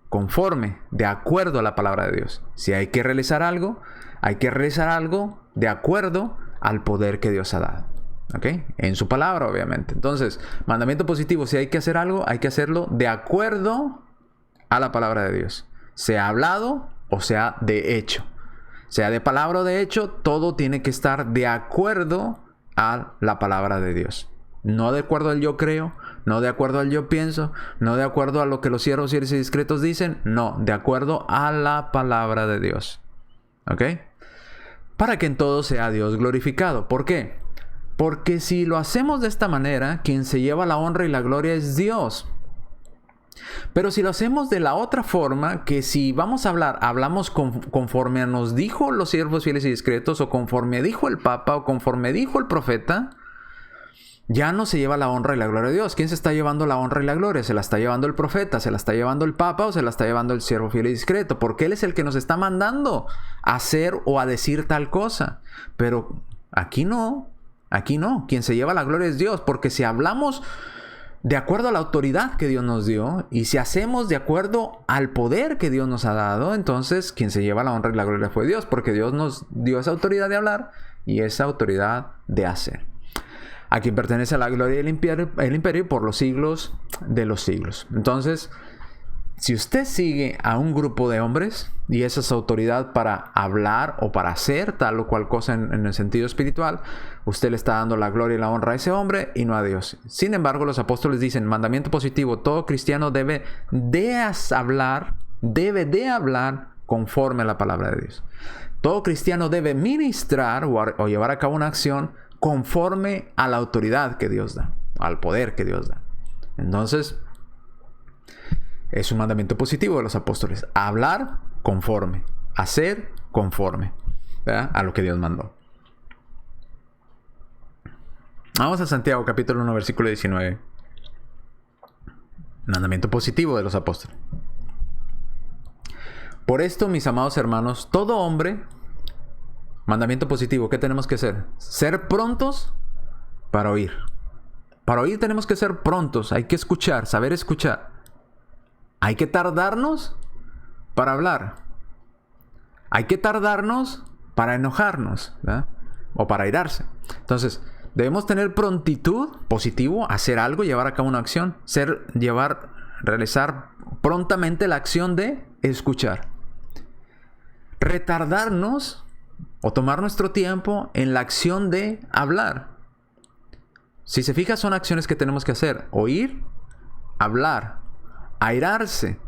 conforme, de acuerdo a la palabra de Dios. Si hay que realizar algo, hay que realizar algo de acuerdo al poder que Dios ha dado. ¿Ok? En su palabra, obviamente. Entonces, mandamiento positivo, si hay que hacer algo, hay que hacerlo de acuerdo a la palabra de Dios. Sea hablado o sea de hecho. Sea de palabra o de hecho, todo tiene que estar de acuerdo a la palabra de Dios. No de acuerdo al yo creo, no de acuerdo al yo pienso, no de acuerdo a lo que los siervos fieles y discretos dicen, no, de acuerdo a la palabra de Dios. ¿Ok? Para que en todo sea Dios glorificado. ¿Por qué? Porque si lo hacemos de esta manera, quien se lleva la honra y la gloria es Dios. Pero si lo hacemos de la otra forma, que si vamos a hablar, hablamos conforme nos dijo los siervos fieles y discretos, o conforme dijo el Papa, o conforme dijo el profeta, ya no se lleva la honra y la gloria de Dios. ¿Quién se está llevando la honra y la gloria? ¿Se la está llevando el profeta? ¿Se la está llevando el Papa? ¿O se la está llevando el siervo fiel y discreto? Porque Él es el que nos está mandando a hacer o a decir tal cosa. Pero aquí no. Aquí no. Quien se lleva la gloria es Dios. Porque si hablamos de acuerdo a la autoridad que Dios nos dio, y si hacemos de acuerdo al poder que Dios nos ha dado, entonces quien se lleva la honra y la gloria fue Dios. Porque Dios nos dio esa autoridad de hablar y esa autoridad de hacer. A quien pertenece la gloria y el imperio por los siglos de los siglos. Entonces, si usted sigue a un grupo de hombres y esa es autoridad para hablar o para hacer tal o cual cosa en el sentido espiritual, usted le está dando la gloria y la honra a ese hombre y no a Dios. Sin embargo, los apóstoles dicen, mandamiento positivo, todo cristiano debe de hablar conforme a la palabra de Dios. Todo cristiano debe ministrar o llevar a cabo una acción conforme a la autoridad que Dios da, al poder que Dios da. Entonces, es un mandamiento positivo de los apóstoles. Hablar conforme, hacer conforme, ¿verdad?, a lo que Dios mandó. Vamos a Santiago capítulo 1 versículo 19. Mandamiento positivo de los apóstoles. Por esto, mis amados hermanos, todo hombre, mandamiento positivo, ¿qué tenemos que hacer? Ser prontos para oír. Para oír tenemos que ser prontos, hay que escuchar, saber escuchar. Hay que tardarnos para hablar. Hay que tardarnos para enojarnos, ¿verdad?, o para airarse. Entonces, debemos tener prontitud, positivo, hacer algo, llevar a cabo una acción, realizar prontamente la acción de escuchar. Retardarnos o tomar nuestro tiempo en la acción de hablar. Si se fija, son acciones que tenemos que hacer: oír, hablar, airarse.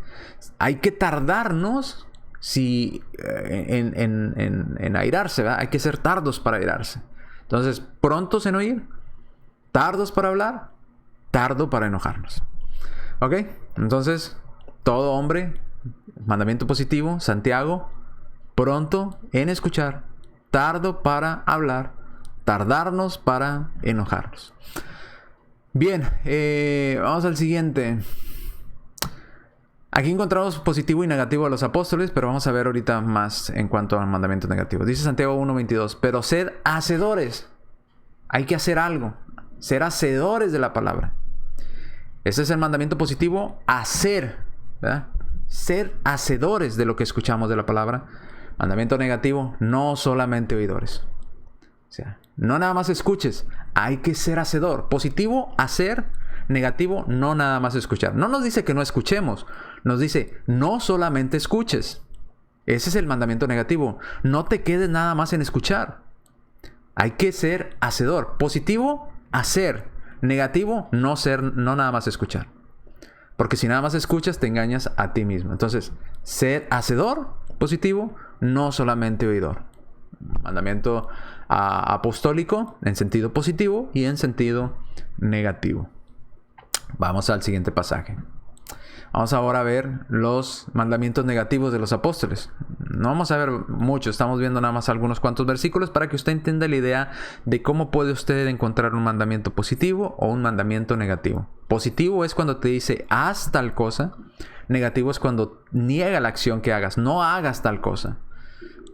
Hay que tardarnos en airarse, ¿verdad? Hay que ser tardos para airarse. Entonces, prontos en oír, tardos para hablar, tardo para enojarnos. ¿Ok? Entonces, todo hombre, mandamiento positivo, Santiago, pronto en escuchar, tardo para hablar, tardarnos para enojarnos. Bien, vamos al siguiente. Aquí encontramos positivo y negativo a los apóstoles, pero vamos a ver ahorita más en cuanto al mandamiento negativo. Dice Santiago 1:22, pero sed hacedores. Hay que hacer algo, ser hacedores de la palabra. Ese es el mandamiento positivo, hacer, ¿verdad? Ser hacedores de lo que escuchamos de la palabra. Mandamiento negativo, no solamente oidores. O sea, no nada más escuches, hay que ser hacedor. Positivo, hacer. Negativo, no nada más escuchar. No nos dice que no escuchemos, nos dice no solamente escuches. Ese es el mandamiento negativo. No te quedes nada más en escuchar. Hay que ser hacedor. Positivo, hacer. Negativo, no nada más escuchar. Porque si nada más escuchas, te engañas a ti mismo. Entonces, ser hacedor positivo, no solamente oidor. Mandamiento apostólico en sentido positivo y en sentido negativo. Vamos al siguiente pasaje. Vamos ahora a ver los mandamientos negativos de los apóstoles. No vamos a ver mucho, estamos viendo nada más algunos cuantos versículos para que usted entienda la idea de cómo puede usted encontrar un mandamiento positivo o un mandamiento negativo. Positivo es cuando te dice haz tal cosa. Negativo es cuando niega la acción que hagas. No hagas tal cosa.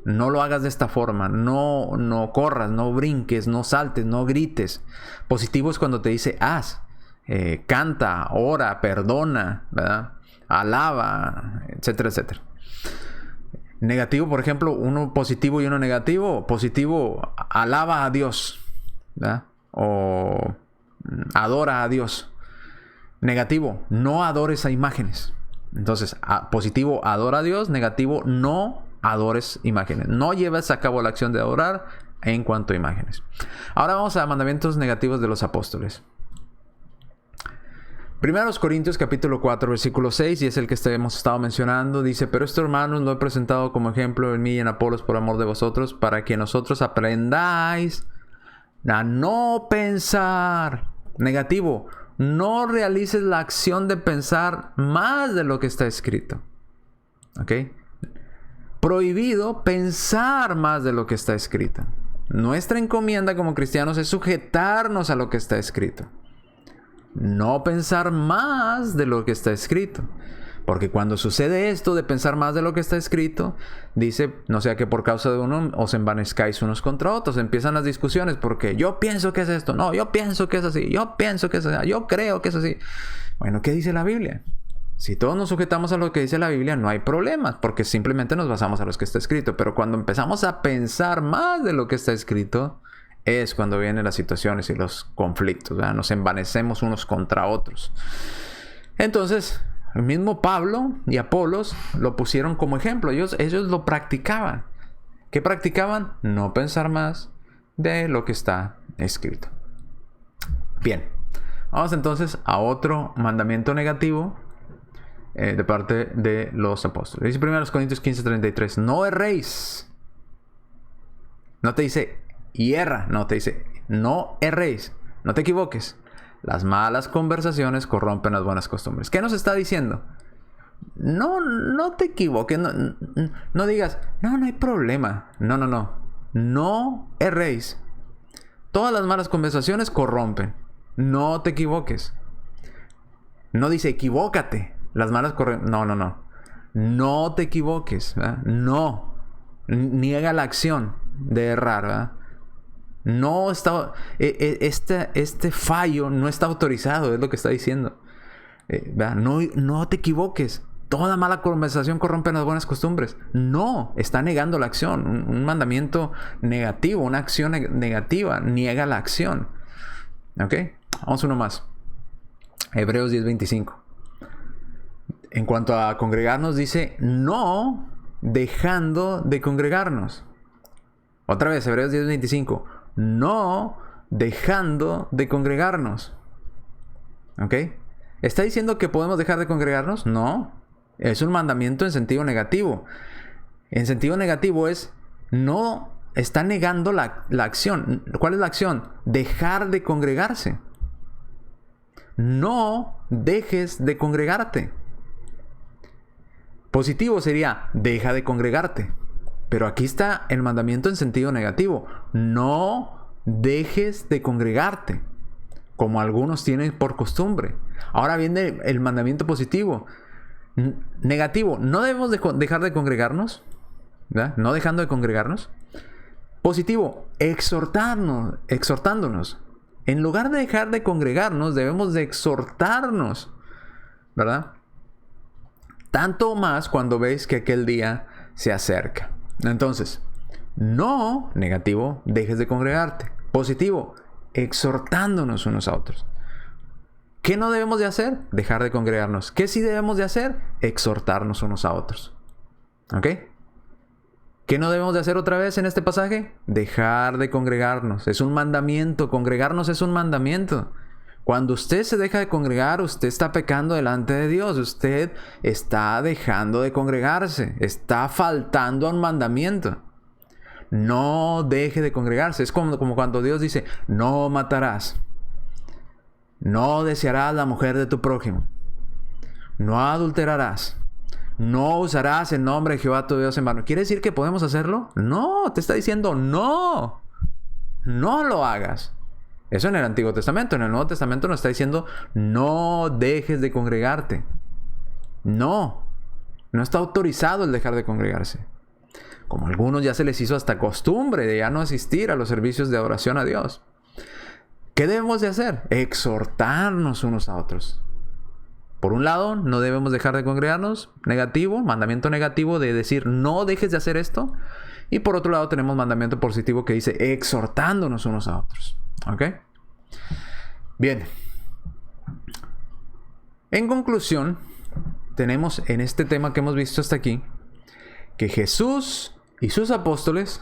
No lo hagas de esta forma. No corras, no brinques, no saltes, no grites. Positivo es cuando te dice haz. Canta, ora, perdona, ¿verdad? Alaba, etcétera, etcétera. Negativo, por ejemplo, uno positivo y uno negativo. Positivo, alaba a Dios, ¿verdad? O adora a Dios. Negativo, no adores a imágenes. Entonces, positivo, adora a Dios. Negativo, no adores imágenes. No lleves a cabo la acción de adorar en cuanto a imágenes. Ahora vamos a mandamientos negativos de los apóstoles. 1 Corintios capítulo 4 versículo 6, y es el que hemos estado mencionando, dice: pero esto, hermanos, lo he presentado como ejemplo en mí y en Apolos por amor de vosotros, para que nosotros aprendáis a no pensar. Negativo, no realices la acción de pensar más de lo que está escrito. ¿Ok? Prohibido pensar más de lo que está escrito. Nuestra encomienda como cristianos es sujetarnos a lo que está escrito. No pensar más de lo que está escrito. Porque cuando sucede esto de pensar más de lo que está escrito, dice, no sea que por causa de uno os envanezcáis unos contra otros. Empiezan las discusiones porque yo pienso que es esto. No, yo pienso que es así. Yo pienso que es así. Yo creo que es así. Bueno, ¿qué dice la Biblia? Si todos nos sujetamos a lo que dice la Biblia, no hay problemas, porque simplemente nos basamos a lo que está escrito. Pero cuando empezamos a pensar más de lo que está escrito, es cuando vienen las situaciones y los conflictos, ¿verdad? Nos envanecemos unos contra otros. Entonces, el mismo Pablo y Apolos lo pusieron como ejemplo. Ellos lo practicaban. ¿Qué practicaban? No pensar más de lo que está escrito. Bien, vamos entonces a otro mandamiento negativo de parte de los apóstoles. Dice 1 Corintios 15:33: no erréis. No te dice hierra, no, te dice no erréis, no te equivoques. Las malas conversaciones corrompen las buenas costumbres. ¿Qué nos está diciendo? No te equivoques, no digas, no hay problema. No erréis. Todas las malas conversaciones corrompen. No te equivoques. No dice equivócate. Las malas corrompen. No te equivoques, ¿verdad? No. Niega la acción de errar, ¿verdad? No está, este fallo no está autorizado, es lo que está diciendo. No te equivoques. Toda mala conversación corrompe las buenas costumbres. No, está negando la acción. Un mandamiento negativo, una acción negativa, niega la acción. ¿Ok? Vamos uno más. Hebreos 10:25. En cuanto a congregarnos, dice no dejando de congregarnos. Otra vez, Hebreos 10:25. No dejando de congregarnos. ¿Ok? ¿Está diciendo que podemos dejar de congregarnos? No. Es un mandamiento en sentido negativo. En sentido negativo es no está negando la acción. ¿Cuál es la acción? Dejar de congregarse. No dejes de congregarte. Positivo sería deja de congregarte. Pero aquí está el mandamiento en sentido negativo. No dejes de congregarte, como algunos tienen por costumbre. Ahora viene el mandamiento positivo. Negativo, no debemos dejar de congregarnos, ¿verdad? No dejando de congregarnos. Positivo, exhortándonos. En lugar de dejar de congregarnos, debemos de exhortarnos, ¿verdad? Tanto más cuando veis que aquel día se acerca. Entonces, no, negativo, dejes de congregarte. Positivo, exhortándonos unos a otros. ¿Qué no debemos de hacer? Dejar de congregarnos. ¿Qué sí debemos de hacer? Exhortarnos unos a otros. ¿Ok? ¿Qué no debemos de hacer otra vez en este pasaje? Dejar de congregarnos. Es un mandamiento. Congregarnos es un mandamiento. Cuando usted se deja de congregar, usted está pecando delante de Dios. Usted está dejando de congregarse. Está faltando a un mandamiento. No deje de congregarse. Es como cuando Dios dice, no matarás. No desearás la mujer de tu prójimo. No adulterarás. No usarás el nombre de Jehová tu Dios en vano. ¿Quiere decir que podemos hacerlo? No, te está diciendo no. No lo hagas. Eso en el Antiguo Testamento. En el Nuevo Testamento nos está diciendo no dejes de congregarte. No está autorizado el dejar de congregarse. Como a algunos ya se les hizo hasta costumbre de ya no asistir a los servicios de adoración a Dios. ¿Qué debemos de hacer? Exhortarnos unos a otros. Por un lado, no debemos dejar de congregarnos. Negativo, mandamiento negativo de decir no dejes de hacer esto. Y por otro lado tenemos mandamiento positivo que dice exhortándonos unos a otros. ¿Ok? Bien. En conclusión, tenemos en este tema que hemos visto hasta aquí, que Jesús y sus apóstoles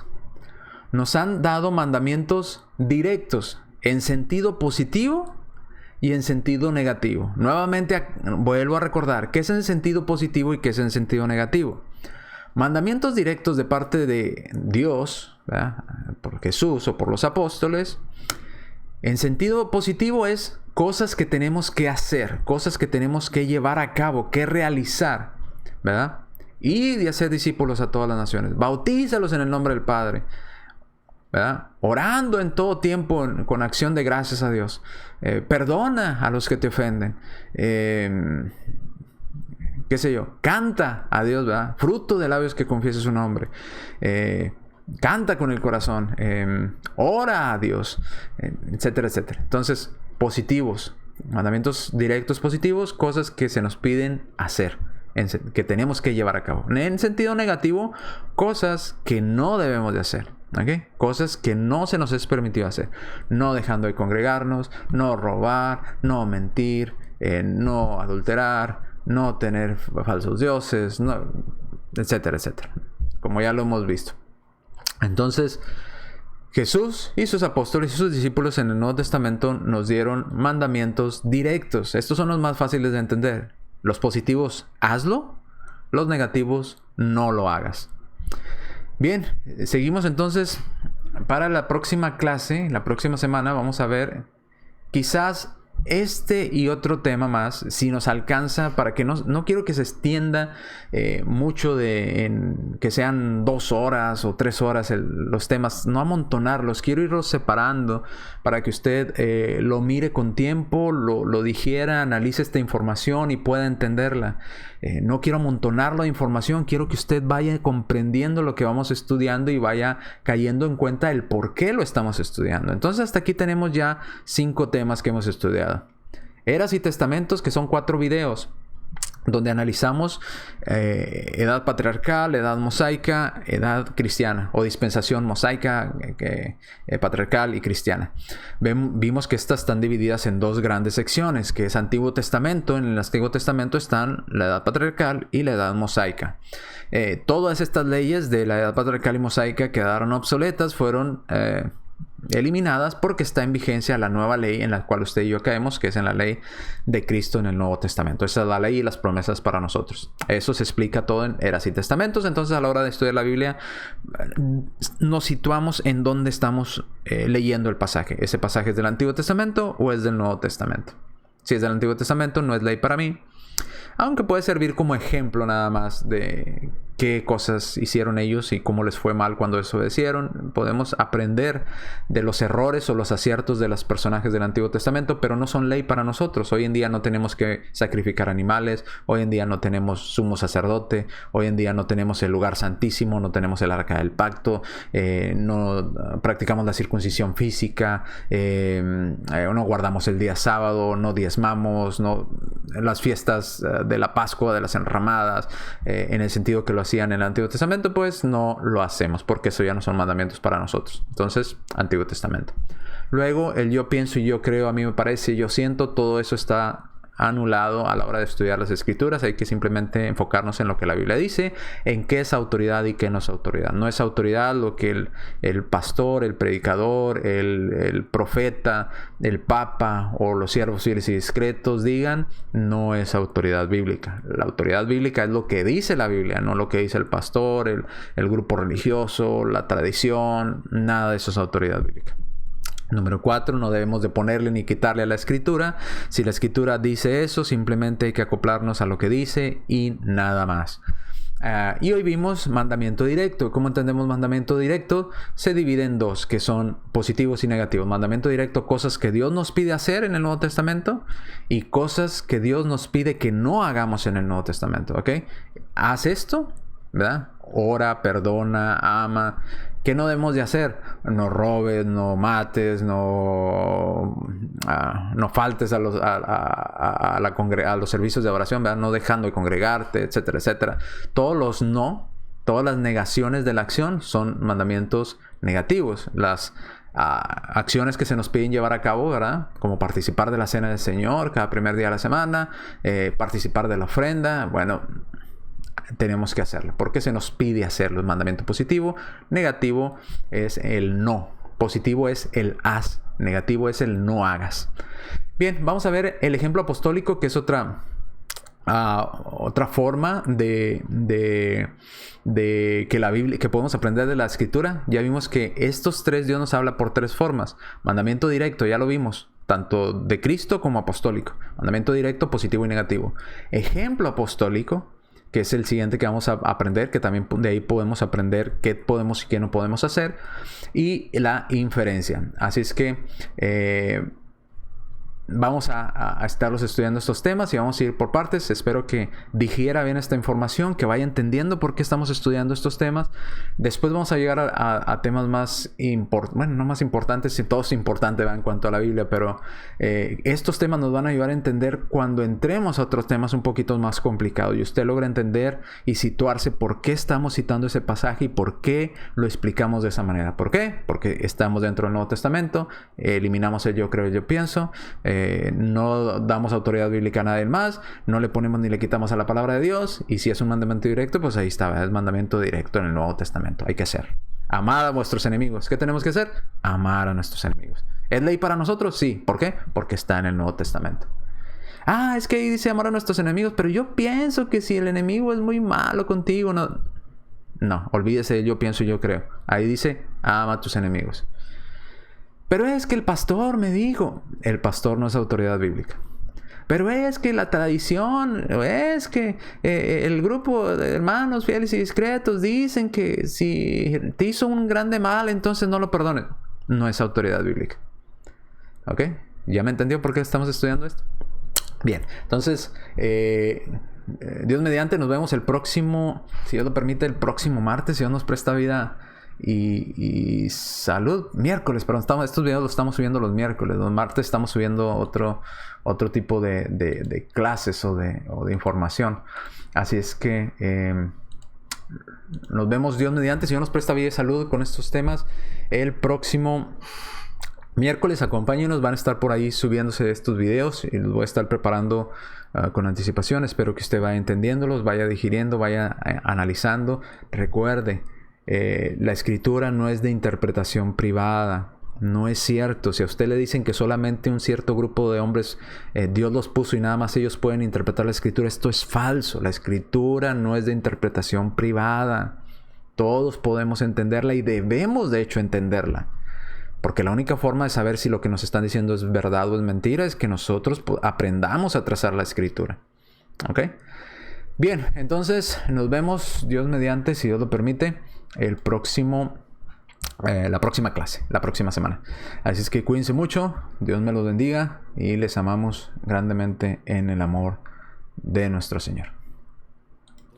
nos han dado mandamientos directos en sentido positivo y en sentido negativo. Nuevamente vuelvo a recordar qué es en sentido positivo y qué es en sentido negativo. Mandamientos directos de parte de Dios, ¿verdad?, por Jesús o por los apóstoles, en sentido positivo es cosas que tenemos que hacer, cosas que tenemos que llevar a cabo, que realizar, ¿verdad? Y de hacer discípulos a todas las naciones. Bautízalos en el nombre del Padre, ¿verdad? Orando en todo tiempo con acción de gracias a Dios. Perdona a los que te ofenden. Qué sé yo. Canta a Dios, ¿verdad? Fruto de labios que confiese su nombre. Canta con el corazón. Ora a Dios. Etcétera, etcétera. Entonces, positivos. Mandamientos directos positivos. Cosas que se nos piden hacer, que tenemos que llevar a cabo. En sentido negativo, cosas que no debemos de hacer. ¿Okay? Cosas que no se nos es permitido hacer. No dejando de congregarnos, no robar, no mentir, no adulterar, no tener falsos dioses, no, etcétera, etcétera. Como ya lo hemos visto. Entonces, Jesús y sus apóstoles y sus discípulos en el Nuevo Testamento nos dieron mandamientos directos. Estos son los más fáciles de entender. Los positivos, hazlo. Los negativos, no lo hagas. Bien, seguimos entonces. Para la próxima clase, la próxima semana, vamos a ver quizás este y otro tema más, si nos alcanza, para que no quiero que se extienda mucho que sean 2 horas o 3 horas los temas, no amontonarlos, quiero irlos separando para que usted lo mire con tiempo, lo digiera, analice esta información y pueda entenderla. No quiero amontonarlo de información, quiero que usted vaya comprendiendo lo que vamos estudiando y vaya cayendo en cuenta el por qué lo estamos estudiando. Entonces hasta aquí tenemos ya 5 temas que hemos estudiado. Eras y testamentos, que son 4 videos donde analizamos edad patriarcal, edad mosaica, edad cristiana o dispensación mosaica, patriarcal y cristiana. Vimos que estas están divididas en 2 grandes secciones, que es Antiguo Testamento. En el Antiguo Testamento están la edad patriarcal y la edad mosaica. Todas estas leyes de la edad patriarcal y mosaica quedaron obsoletas, fueron eliminadas porque está en vigencia la nueva ley en la cual usted y yo caemos, que es en la ley de Cristo en el Nuevo Testamento. Esa es la ley y las promesas para nosotros. Eso se explica todo en Eras y Testamentos. Entonces, a la hora de estudiar la Biblia, nos situamos en dónde estamos leyendo el pasaje. ¿Ese pasaje es del Antiguo Testamento o es del Nuevo Testamento? Si es del Antiguo Testamento, no es ley para mí, aunque puede servir como ejemplo nada más de qué cosas hicieron ellos y cómo les fue mal cuando desobedecieron. Podemos aprender de los errores o los aciertos de los personajes del Antiguo Testamento, pero no son ley para nosotros. Hoy en día no tenemos que sacrificar animales, hoy en día no tenemos sumo sacerdote, hoy en día no tenemos el lugar santísimo, no tenemos el arca del pacto, no practicamos la circuncisión física, no guardamos el día sábado, no diezmamos, no las fiestas de la Pascua, de las enramadas, en el sentido que lo hacían en el Antiguo Testamento, pues no lo hacemos porque eso ya no son mandamientos para nosotros. Entonces, Antiguo Testamento. Luego, el yo pienso y yo creo, a mí me parece, yo siento, todo eso está anulado a la hora de estudiar las Escrituras. Hay que simplemente enfocarnos en lo que la Biblia dice, en qué es autoridad y qué no es autoridad. No es autoridad lo que el pastor, el predicador, el profeta, el papa o los siervos fieles y discretos digan. No es autoridad bíblica. La autoridad bíblica es lo que dice la Biblia, no lo que dice el pastor, el grupo religioso, la tradición. Nada de eso es autoridad bíblica. Número 4, no debemos de ponerle ni quitarle a la Escritura. Si la Escritura dice eso, simplemente hay que acoplarnos a lo que dice y nada más. Y hoy vimos mandamiento directo. ¿Cómo entendemos mandamiento directo? Se divide en dos, que son positivos y negativos. Mandamiento directo, cosas que Dios nos pide hacer en el Nuevo Testamento y cosas que Dios nos pide que no hagamos en el Nuevo Testamento. ¿Ok? Haz esto, ¿verdad? Ora, perdona, ama. ¿Qué no debemos de hacer? No robes, no mates, no faltes a los servicios de oración, ¿verdad? No dejando de congregarte, etcétera, etcétera. Todos los no, todas las negaciones de la acción son mandamientos negativos. Las acciones que se nos piden llevar a cabo, ¿verdad? Como participar de la cena del Señor cada primer día de la semana, participar de la ofrenda, bueno, tenemos que hacerlo, porque se nos pide hacerlo. El mandamiento positivo. Negativo es el no. Positivo es el haz. Negativo es el no hagas. Bien, vamos a ver el ejemplo apostólico, que es otra forma de que la Biblia, que podemos aprender de la Escritura. Ya vimos que estos tres, Dios nos habla por tres formas. Mandamiento directo, ya lo vimos, tanto de Cristo como apostólico. Mandamiento directo, positivo y negativo. Ejemplo apostólico, que es el siguiente que vamos a aprender, que también de ahí podemos aprender qué podemos y qué no podemos hacer, y la inferencia. Así es que vamos a estarlos estudiando estos temas y vamos a ir por partes. Espero que digiera bien esta información, que vaya entendiendo por qué estamos estudiando estos temas. Después vamos a llegar a temas más importantes, no más importantes, si todo es importante, ¿va? En cuanto a la Biblia, pero estos temas nos van a ayudar a entender cuando entremos a otros temas un poquito más complicados y usted logra entender y situarse por qué estamos citando ese pasaje y por qué lo explicamos de esa manera. ¿Por qué? Porque estamos dentro del Nuevo Testamento, eliminamos el yo creo y yo pienso, no damos autoridad bíblica a nadie más, no le ponemos ni le quitamos a la palabra de Dios, y si es un mandamiento directo, pues ahí está, es mandamiento directo en el Nuevo Testamento. Hay que hacer. Amad a vuestros enemigos. ¿Qué tenemos que hacer? Amar a nuestros enemigos. ¿Es ley para nosotros? Sí. ¿Por qué? Porque está en el Nuevo Testamento. Es que ahí dice amar a nuestros enemigos, pero yo pienso que si el enemigo es muy malo contigo, no, olvídese de yo pienso y yo creo. Ahí dice ama a tus enemigos. Pero es que el pastor me dijo. El pastor no es autoridad bíblica. Pero es que la tradición, es que el grupo de hermanos fieles y discretos dicen que si te hizo un grande mal, entonces no lo perdones. No es autoridad bíblica. ¿Ok? ¿Ya me entendió por qué estamos estudiando esto? Bien, entonces, Dios mediante, nos vemos el próximo, si Dios lo permite, el próximo martes, si Dios nos presta vida y salud, miércoles, pero estos videos los estamos subiendo los miércoles. Los martes estamos subiendo otro tipo de clases o de información. Así es que nos vemos Dios mediante, si Dios nos presta vida y salud con estos temas el próximo miércoles. Acompáñenos, van a estar por ahí subiéndose estos videos y los voy a estar preparando con anticipación. Espero que usted vaya entendiéndolos, vaya digiriendo, vaya analizando. Recuerde, la Escritura no es de interpretación privada. No es cierto. Si a usted le dicen que solamente un cierto grupo de hombres Dios los puso y nada más ellos pueden interpretar la Escritura, esto es falso. La Escritura no es de interpretación privada. Todos podemos entenderla y debemos de hecho entenderla. Porque la única forma de saber si lo que nos están diciendo es verdad o es mentira es que nosotros aprendamos a trazar la Escritura. ¿Ok? Bien, entonces nos vemos Dios mediante, si Dios lo permite, la próxima clase, la próxima semana. Así es que cuídense mucho, Dios me los bendiga y les amamos grandemente en el amor de nuestro Señor.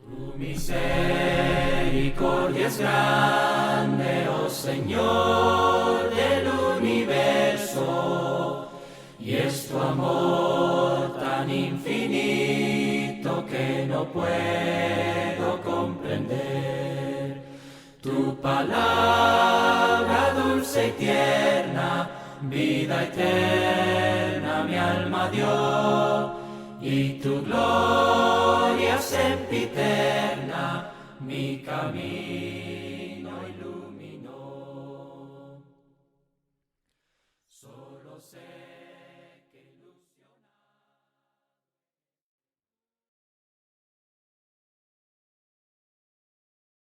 Tu misericordia es grande, oh Señor del universo, y es tu amor tan infinito que no puedo comprender. Tu palabra dulce y tierna, vida eterna mi alma dio, y tu gloria sempiterna, mi camino y luz.